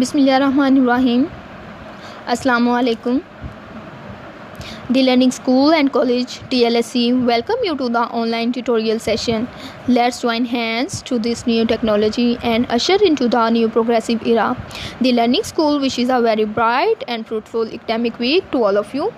Bismillahirrahmanirrahim. Assalamu alaikum. The Learning School and College TLSC welcome you to the online tutorial session. Let's join hands to this new technology and usher into the new progressive era. The Learning School wishes a very bright and fruitful academic week to all of you.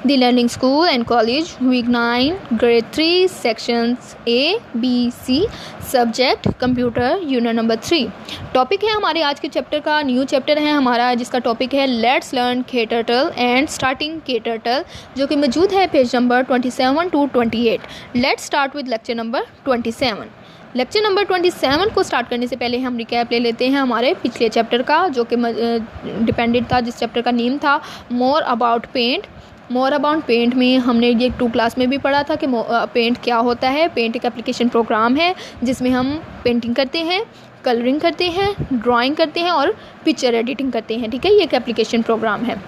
The Learning School and College Week 9 Grade 3 Sections A, B, C Subject Computer Unit Number 3. Topic है हमारे आज के chapter का, new chapter है हमारा जिसका topic है let's learn KTurtle and starting KTurtle, जो कि मौजूद है page number 27 to 28. Let's start with lecture number 27. Lecture number 27 को स्टार्ट करने से पहले हम रिकैप ले लेते हैं हमारे पिछले चैप्टर का, जो कि डिपेंडेंट था, जिस चैप्टर का नेम था more about paint. More about paint में हमने ये 2 क्लास में भी पढ़ा था कि पेंट क्या होता है. पेंट एक एप्लीकेशन प्रोग्राम है जिसमें हम पेंटिंग करते हैं, कलरिंग करते हैं, ड्राइंग करते हैं और पिक्चर एडिटिंग करते हैं. ठीक है, ये एक एप्लीकेशन प्रोग्राम है.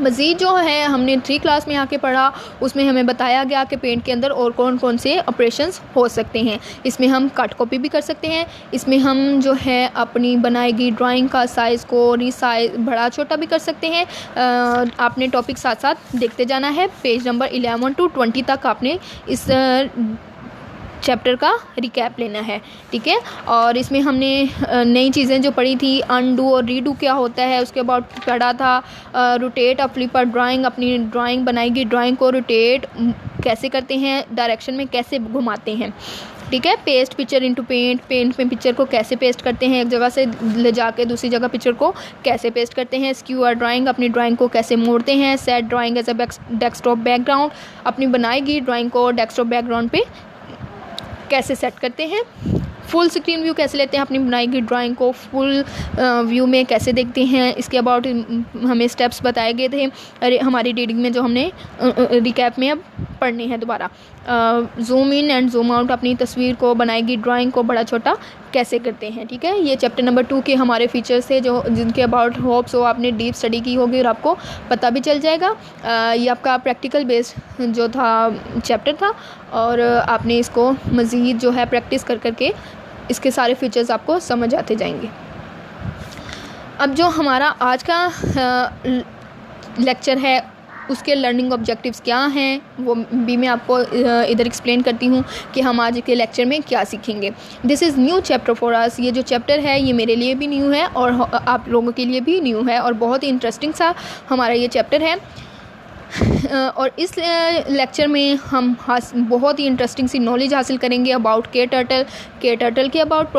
मज़ीद जो है हमने 3 क्लास में आके पढ़ा, उसमें हमें बताया गया कि पेंट के अंदर और कौन कौन से ऑपरेशंस हो सकते हैं. इसमें हम कट कॉपी भी कर सकते हैं. इसमें हम जो है अपनी बनाई गई ड्राइंग का साइज़ को रीसाइज बड़ा छोटा भी कर सकते हैं. आपने टॉपिक साथ साथ देखते जाना है. पेज नंबर 11 टू 20 तक आपने इस चैप्टर का रिकैप लेना है. ठीक है, और इसमें हमने नई चीज़ें जो पढ़ी थी, अनडू और रीडू क्या होता है उसके बाद पढ़ा था. रोटेट अ फ्लिपर ड्राइंग, अपनी ड्राइंग बनाई गई ड्राइंग को रोटेट कैसे करते हैं, डायरेक्शन में कैसे घुमाते हैं. ठीक है, paste picture into paint, paint में पिक्चर को कैसे पेस्ट करते हैं, एक जगह से ले जाके दूसरी जगह पिक्चर को कैसे पेस्ट करते हैं. स्क्यूअर ड्राइंग, अपनी ड्राइंग को कैसे मोड़ते हैं. Set drawing as a desktop background, अपनी बनाई गई ड्राइंग को डेस्कटॉप बैकग्राउंड पे कैसे सेट करते हैं. फुल स्क्रीन व्यू कैसे लेते हैं, अपनी बनाई गई ड्राइंग को फुल व्यू में कैसे देखते हैं. इसके अबाउट हमें स्टेप्स बताए गए थे हमारी रीडिंग में, जो हमने रिकैप में अब पढ़ने हैं दोबारा. Zoom in and zoom out, अपनी तस्वीर को बनाई गई ड्राइंग को बड़ा छोटा कैसे करते हैं. ठीक है, ये चैप्टर नंबर 2 के हमारे फीचर्स थे जो जिनके अबाउट होप्स हो आपने डीप स्टडी की होगी और आपको पता भी चल जाएगा. ये आपका प्रैक्टिकल बेस्ड जो था चैप्टर था और आपने इसको मज़ीद जो है प्रैक्टिस कर करके इसके सारे फीचर्स आपको समझ आते जाएंगे. अब जो हमारा आज का लेक्चर है उसके लर्निंग ऑब्जेक्टिव्स क्या हैं वो भी मैं आपको इधर एक्सप्लेन करती हूँ कि हम आज के लेक्चर में क्या सीखेंगे. This is new chapter for us. ये जो चैप्टर है ये मेरे लिए भी न्यू है और आप लोगों के लिए भी न्यू है और बहुत ही इंटरेस्टिंग सा हमारा ये चैप्टर है. और इस लेक्चर में हम बहुत ही इंटरेस्टिंग सी नॉलेज हासिल करेंगे अबाउट KTurtle के अबाउट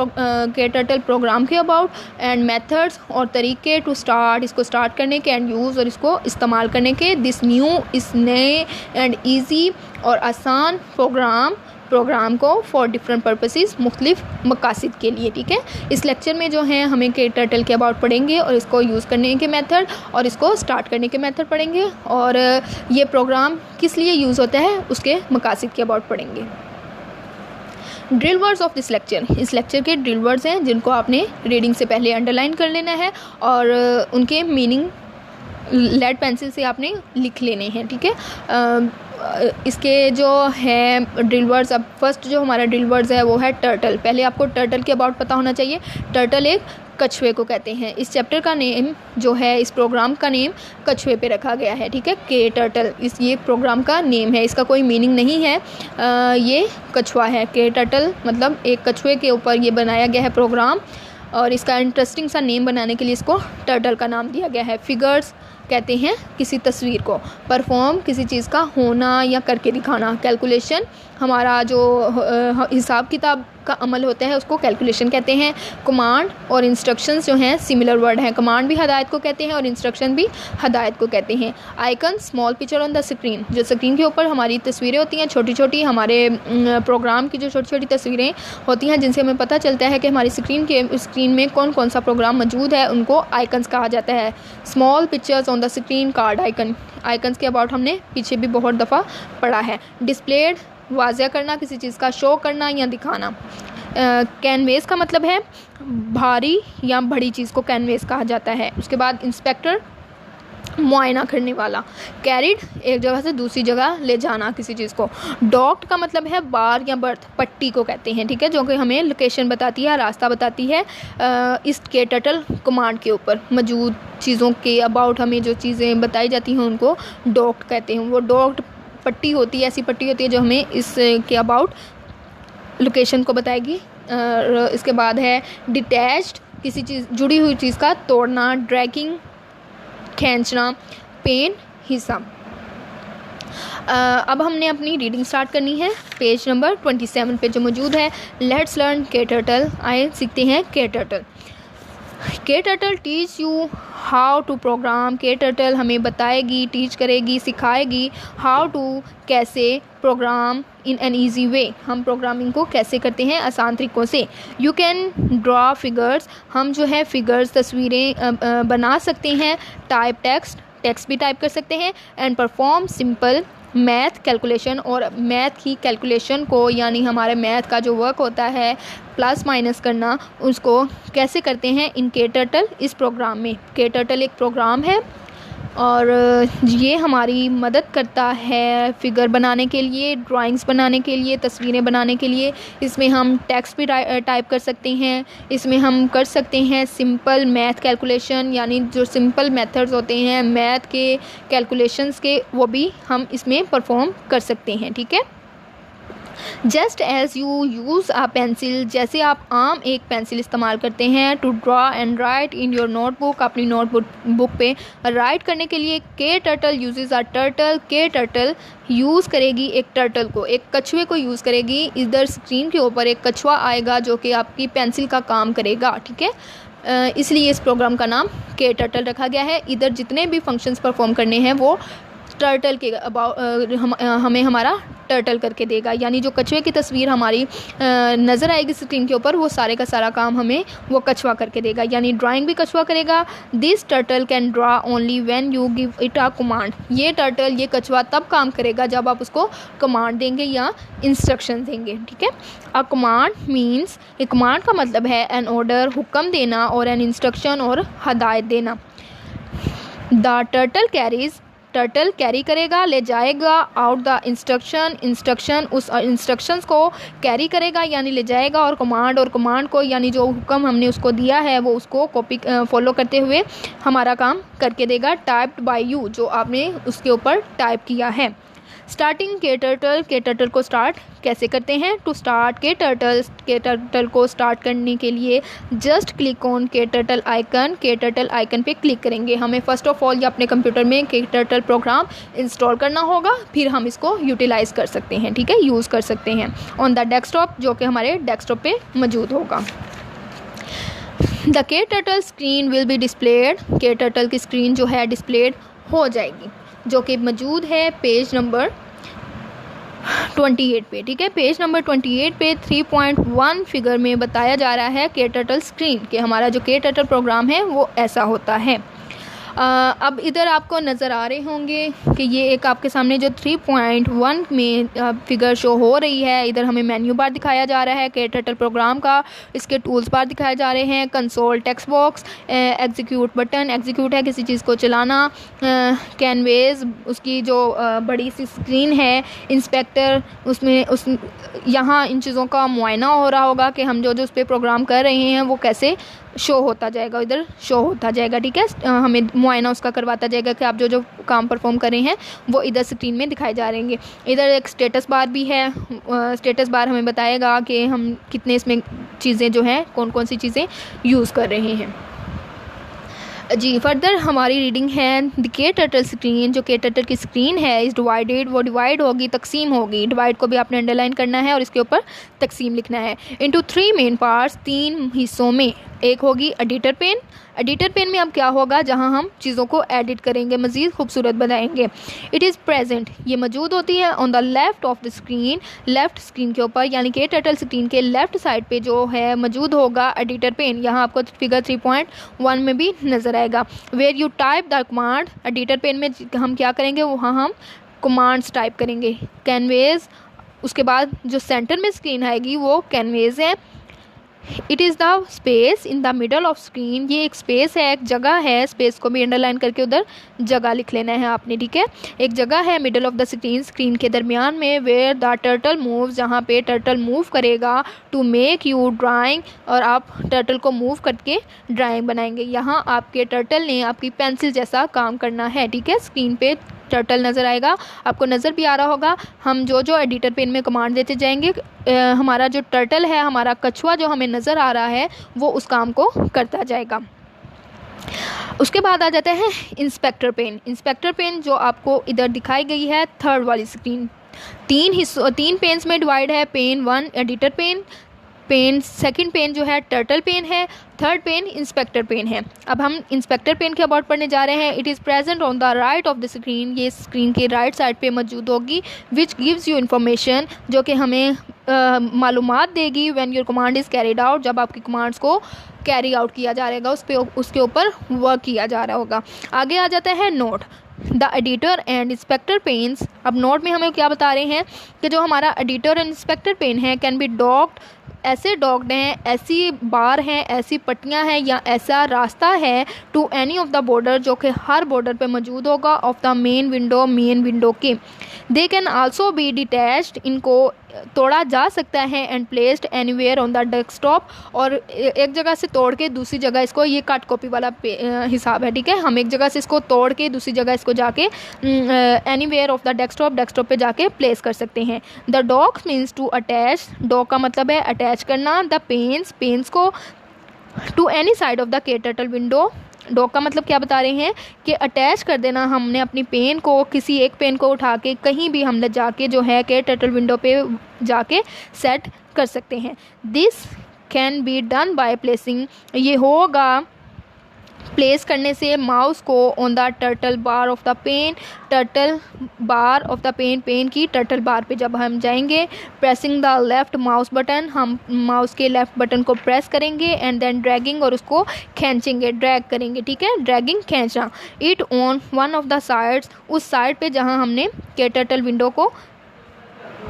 KTurtle प्रोग्राम के अबाउट एंड मेथड्स और तरीके टू स्टार्ट, इसको स्टार्ट करने के एंड यूज़ और इसको इस्तेमाल करने के. दिस न्यू, इस नए एंड ईजी और आसान प्रोग्राम को फॉर डिफरेंट पर्पसेस, मुख्तलिफ मकासद के लिए. ठीक है, इस लेक्चर में जो है हमें KTurtle के अबाउट पढ़ेंगे और इसको यूज़ करने के मेथड और इसको स्टार्ट करने के मेथड पढ़ेंगे और ये प्रोग्राम किस लिए यूज़ होता है उसके मकासद के अबाउट पढ़ेंगे. Drill words of this lecture, इस लेक्चर के ड्रिल वर्ड्स हैं जिनको आपने रीडिंग से पहले अंडरलाइन कर लेना है और उनके मीनिंग लेड पेंसिल से आपने लिख लेने हैं. ठीक है, इसके जो है ड्रिल वर्ड्स, अब फर्स्ट जो हमारा ड्रिल वर्ड्स है वो है टर्टल. पहले आपको टर्टल के अबाउट पता होना चाहिए. टर्टल एक कछुए को कहते हैं. इस चैप्टर का नेम जो है, इस प्रोग्राम का नेम कछुए पे रखा गया है. ठीक है, KTurtle ये प्रोग्राम का नेम है, इसका कोई मीनिंग नहीं है. ये कछुआ है. KTurtle मतलब एक कछुए के ऊपर ये बनाया गया है प्रोग्राम और इसका इंटरेस्टिंग सा नेम बनाने के लिए इसको टर्टल का नाम दिया गया है. फिगर्स कहते हैं किसी तस्वीर को. परफॉर्म किसी चीज़ का होना या करके दिखाना. कैलकुलेशन हमारा जो हिसाब किताब का अमल होता है उसको कैलकुलेशन कहते हैं. कमांड और इंस्ट्रक्शंस जो हैं सिमिलर वर्ड हैं. कमांड भी हदायत को कहते हैं और इंस्ट्रक्शन भी हदायत को कहते हैं. Icon, small picture on the screen, जो स्क्रीन के ऊपर हमारी तस्वीरें होती हैं छोटी छोटी, हमारे प्रोग्राम की जो छोटी छोटी तस्वीरें होती हैं जिनसे हमें पता चलता है कि हमारी स्क्रीन में कौन कौन सा प्रोग्राम मौजूद है, उनको आइकन्स कहा जाता है. Small pictures on the screen, card icon. Icons के अबाउट हमने पीछे भी बहुत दफ़ा पढ़ा है. डिस्प्लेड, वाज़िया करना, किसी चीज़ का शो करना या दिखाना. कैनवेस का मतलब है भारी या बड़ी चीज़ को कैनवेस कहा जाता है. उसके बाद इंस्पेक्टर, मुआयना करने वाला। कैरिड, एक जगह से दूसरी जगह ले जाना किसी चीज़ को। डॉक्ड का मतलब है बार या बर्थ, पट्टी को कहते हैं, ठीक है, जो कि हमें लोकेशन बताती है, रास्ता बताती है इस KTurtle कमांड के ऊपर मौजूद चीज़ों के अबाउट हमें जो चीज़ें बताई जाती हैं उनको डॉक्ड कहते हैं। वो डॉक्ड पट्टी होती है, ऐसी पट्टी होती है जो हमें इस के अबाउट लोकेशन को बताएगी। इसके बाद है डिटैच्ड, किसी चीज़ जुड़ी हुई चीज़ का तोड़ना। ड्रैगिंग, खींचना। पेन, हिस्सा। अब हमने अपनी रीडिंग स्टार्ट करनी है। पेज नंबर 27 पे जो मौजूद है, लेट्स लर्न KTurtle। आए सीखते हैं KTurtle। KTurtle teach you how to program. KTurtle हमें बताएगी, टीच करेगी, सिखाएगी हाउ टू, कैसे, program in an easy way, हम प्रोग्रामिंग को कैसे करते हैं आसान तरीक़ों से। यू कैन ड्रा फिगर्स, हम जो है फिगर्स तस्वीरें बना सकते हैं। टाइप टेक्स्ट, टेक्स्ट भी टाइप कर सकते हैं। And perform simple math calculation, और मैथ की कैलकुलेशन को यानी हमारे मैथ का जो वर्क होता है प्लस माइनस करना, उसको कैसे करते हैं इन KTurtle, इस प्रोग्राम में। KTurtle एक प्रोग्राम है और ये हमारी मदद करता है फिगर बनाने के लिए, ड्राइंग्स बनाने के लिए, तस्वीरें बनाने के लिए। इसमें हम टेक्स्ट भी टाइप कर सकते हैं। इसमें हम कर सकते हैं सिंपल मैथ कैलकुलेशन, यानी जो सिंपल मेथड्स होते हैं मैथ के कैलकुलेशंस के, वो भी हम इसमें परफॉर्म कर सकते हैं, ठीक है। Just as you use a pencil, जैसे आप आम एक पेंसिल इस्तेमाल करते हैं। To draw and write in your notebook, अपनी नोटबुक पे राइट करने के लिए। KTurtle uses a turtle, KTurtle use करेगी एक टर्टल को, एक कछुए को यूज़ करेगी। इधर स्क्रीन के ऊपर एक कछुआ आएगा जो कि आपकी पेंसिल का काम करेगा, ठीक है। इसलिए इस प्रोग्राम का नाम KTurtle रखा गया है। इधर जितने भी फंक्शंस परफॉर्म करने हैं वो टर्टल के हमें हमारा टर्टल करके देगा, यानी जो कछुए की तस्वीर हमारी नज़र आएगी स्क्रीन के ऊपर, वो सारे का सारा काम हमें वो कछुआ करके देगा, यानी ड्राइंग भी कछुआ करेगा। This turtle can draw only when you give it a command, ये टर्टल, ये कछुआ तब काम करेगा जब आप उसको कमांड देंगे या इंस्ट्रक्शन देंगे, ठीक है। अ कमांड मीन्स, एक कमांड का मतलब है एन ऑर्डर, हुक्म देना, और एन इंस्ट्रक्शन, और हदायत देना। The turtle carries, turtle carry करेगा, ले जाएगा। आउट द इंस्ट्रक्शन, इंस्ट्रक्शन, उस इंस्ट्रक्शंस को कैरी करेगा यानी ले जाएगा। और कमांड को यानी जो हुक्म हमने उसको दिया है वो उसको कॉपी फॉलो करते हुए हमारा काम करके देगा। टाइप्ड बाय यू, जो आपने उसके ऊपर टाइप किया है। स्टार्टिंग KTurtle को स्टार्ट कैसे करते हैं। टू स्टार्ट KTurtle को स्टार्ट करने के लिए just click on KTurtle icon पे क्लिक करेंगे। हमें फ़र्स्ट ऑफ ऑल या अपने कंप्यूटर में KTurtle प्रोग्राम इंस्टॉल करना होगा, फिर हम इसको यूटिलाइज़ कर सकते हैं, ठीक है, यूज़ कर सकते हैं ऑन द डेस्कटॉप, जो कि हमारे डेस्कटॉप पे मौजूद होगा। The KTurtle screen will be displayed, KTurtle की स्क्रीन जो है डिस्प्लेड हो जाएगी, जो कि मौजूद है पेज नंबर 28 पे, ठीक है। पेज नंबर 28 पे 3.1 फिगर में बताया जा रहा है KTurtle स्क्रीन कि हमारा जो KTurtle प्रोग्राम है वो ऐसा होता है। अब इधर आपको नज़र आ रहे होंगे कि ये एक आपके सामने जो 3.1 में फिगर शो हो रही है, इधर हमें मेन्यू बार दिखाया जा रहा है KTurtle प्रोग्राम का, इसके टूल्स बार दिखाए जा रहे हैं, console, text box, execute button, execute है किसी चीज़ को चलाना, कैनवेस उसकी जो बड़ी सी स्क्रीन है, इंस्पेक्टर उसमें यहाँ इन चीज़ों का मुआयना हो रहा होगा कि हम जो उस पर प्रोग्राम कर रहे हैं वो कैसे शो होता जाएगा, इधर शो होता जाएगा, ठीक है। हमें मुआयना उसका करवाता जाएगा कि आप जो काम परफॉर्म कर रहे हैं वो इधर स्क्रीन में दिखाए जा रहेंगे। इधर एक स्टेटस बार भी है, स्टेटस बार हमें बताएगा कि हम कितने इसमें चीज़ें जो हैं, कौन कौन सी चीज़ें यूज़ कर रहे हैं। जी फर्दर हमारी रीडिंग है द KTurtle स्क्रीन, जो KTurtle की स्क्रीन है इज़ डिवाइडेड, वो डिवाइड होगी, तकसीम होगी। डिवाइड को भी आपने अंडरलाइन करना है और इसके ऊपर तकसीम लिखना है। इनटू 3 मेन पार्ट्स, 3 हिस्सों में। एक होगी एडिटर पेन, एडिटर पेन में अब क्या होगा, जहां हम चीज़ों को एडिट करेंगे, मज़ीद खूबसूरत बनाएंगे। इट इज़ प्रेजेंट, ये मौजूद होती है on the left of the screen, left screen के ऊपर, यानी KTurtle स्क्रीन के लेफ़्ट साइड पे जो है मौजूद होगा एडिटर पेन। यहाँ आपको फिगर 3.1 में भी नज़र आएगा। Where you type the command, editor pane में हम क्या करेंगे, वहाँ हम कमांड्स टाइप करेंगे। कैनवेस, उसके बाद जो सेंटर में स्क्रीन आएगी वो कैनवेस है। It is the space in the middle of screen, ये एक स्पेस है, एक जगह है, स्पेस को भी अंडरलाइन करके उधर जगह लिख लेना है आपने, ठीक है। एक जगह है middle of the screen, screen के दरमियान में, वेयर द टर्टल मूव, जहाँ पे टर्टल मूव करेगा, टू मेक यू ड्राइंग, और आप टर्टल को मूव करके ड्राइंग बनाएंगे। यहाँ आपके टर्टल ने आपकी पेंसिल जैसा काम करना है, ठीक है। स्क्रीन पे टर्टल नज़र आएगा, आपको नज़र भी आ रहा होगा। हम जो जो एडिटर पेन में कमांड देते जाएंगे, हमारा जो टर्टल है, हमारा कछुआ जो हमें नज़र आ रहा है, वो उस काम को करता जाएगा। उसके बाद आ जाता है इंस्पेक्टर पेन। इंस्पेक्टर पेन जो आपको इधर दिखाई गई है, थर्ड वाली स्क्रीन, तीन पेन्स में डिवाइड है। Pane 1 editor pane, pane second pane जो है टर्टल पेन है, थर्ड पेन इंस्पेक्टर पेन है। अब हम इंस्पेक्टर पेन के अबाउट पढ़ने जा रहे हैं। It is present on the right of the screen, ये स्क्रीन के राइट साइड पे मौजूद होगी। विच गिव्स यू इन्फॉर्मेशन, जो कि हमें मालूमात देगी। When your command is carried out, जब आपकी कमांड्स को कैरी आउट किया जा रहेगा, उसके ऊपर वर्क किया जा रहा होगा। आगे आ जाता है note, the editor and inspector panes. अब नोट में हमें क्या बता रहे हैं कि जो हमारा एडिटर एंड इंस्पेक्टर पेन है, कैन बी डॉक्ड, ऐसे डॉक्ड हैं, ऐसी बार हैं, ऐसी पट्टियां हैं या ऐसा रास्ता है, to any of the border, जो कि हर बॉर्डर पे मौजूद होगा, ऑफ द मेन विंडो के। They can also be detached, इनको तोड़ा जा सकता है, and placed anywhere on the desktop, और एक जगह से तोड़ के दूसरी जगह इसको, ये कट कॉपी वाला हिसाब है, ठीक है। हम एक जगह से इसको तोड़ के दूसरी जगह इसको जाके एनीवेयर ऑफ द डेस्कटॉप पे जाके प्लेस कर सकते हैं। The docks means to attach, dock का मतलब है अटैच करना। द पेन्स को to any side of the turtle window, dock का मतलब क्या बता रहे हैं कि अटैच कर देना। हमने अपनी पेन को, किसी एक पेन को उठा के कहीं भी हम ले जाके जो है कि टर्टल विंडो पे जाके सेट कर सकते हैं। This can be done by placing, ये होगा प्लेस करने से माउस को on the turtle bar of the pane, turtle bar of the pane, pane की टर्टल बार पे जब हम जाएंगे। Pressing the left mouse button, हम माउस के लेफ्ट बटन को प्रेस करेंगे, एंड देन ड्रैगिंग, और उसको खींचेंगे, ड्रैग करेंगे, ठीक है। ड्रैगिंग खींचना। It on one of the sides, उस साइड पे जहाँ हमने टर्टल विंडो को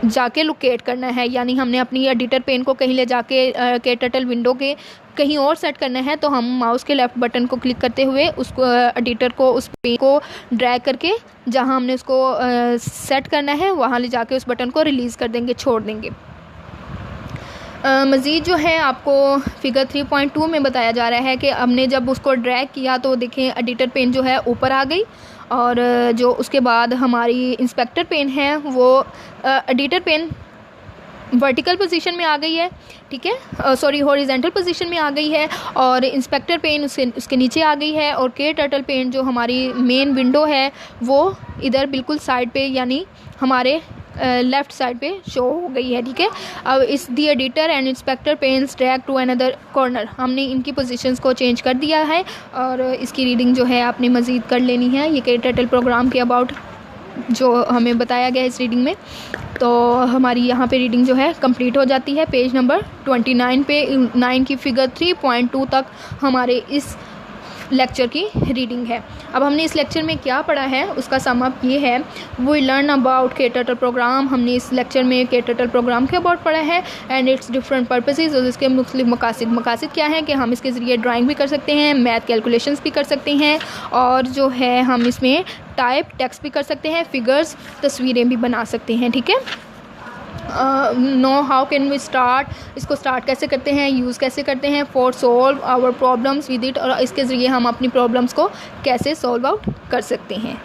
जाके लोकेट करना है, यानी हमने अपनी एडिटर पेन को कहीं ले जाके टर्टल विंडो के कहीं और सेट करना है, तो हम माउस के लेफ्ट बटन को क्लिक करते हुए उसको एडिटर को, उस पेन को ड्रैग करके जहां हमने उसको सेट करना है वहां ले जाके उस बटन को रिलीज़ कर देंगे, छोड़ देंगे। मज़ीद जो है आपको फिगर 3.2 में बताया जा रहा है कि हमने जब उसको ड्रैग किया तो देखें एडिटर पेन जो है ऊपर आ गई, और जो उसके बाद हमारी इंस्पेक्टर पेन है वो एडिटर पेन वर्टिकल पोजीशन में आ गई है, ठीक है, सॉरी हॉरिजॉन्टल पोजीशन में आ गई है, और इंस्पेक्टर पेन उसके नीचे आ गई है, और टर्टल पेन जो हमारी मेन विंडो है वो इधर बिल्कुल साइड पे, यानी हमारे लेफ़्ट साइड पे शो हो गई है, ठीक है। अब इस the editor and inspector panes drag to another corner, हमने इनकी पोजीशंस को चेंज कर दिया है, और इसकी रीडिंग जो है आपने मज़ीद कर लेनी है। ये टर्टल प्रोग्राम के अबाउट जो हमें बताया गया है इस रीडिंग में, तो हमारी यहाँ पे रीडिंग जो है कंप्लीट हो जाती है। पेज नंबर 29 पे 9 की फिगर 3.2 तक हमारे इस लेक्चर की रीडिंग है। अब हमने इस लेक्चर में क्या पढ़ा है उसका सम अप ये है, we learn about turtle program. हमने इस लेक्चर में टर्टल प्रोग्राम के अबाउट पढ़ा है, एंड इट्स डिफरेंट पर्पसेस, और इसके मुख्तलिफ मकासद क्या हैं कि हम इसके ज़रिए ड्राइंग भी कर सकते हैं, मैथ कैलकुलेशंस भी कर सकते हैं, और जो है हम इसमें टाइप टेक्स्ट भी कर सकते हैं, फिगर्स तस्वीरें भी बना सकते हैं, ठीक है। Know how can we start, इसको स्टार्ट कैसे करते हैं, यूज़ कैसे करते हैं, for solve our problems with it, और इसके ज़रिए हम अपनी प्रॉब्लम्स को कैसे सॉल्व आउट कर सकते हैं।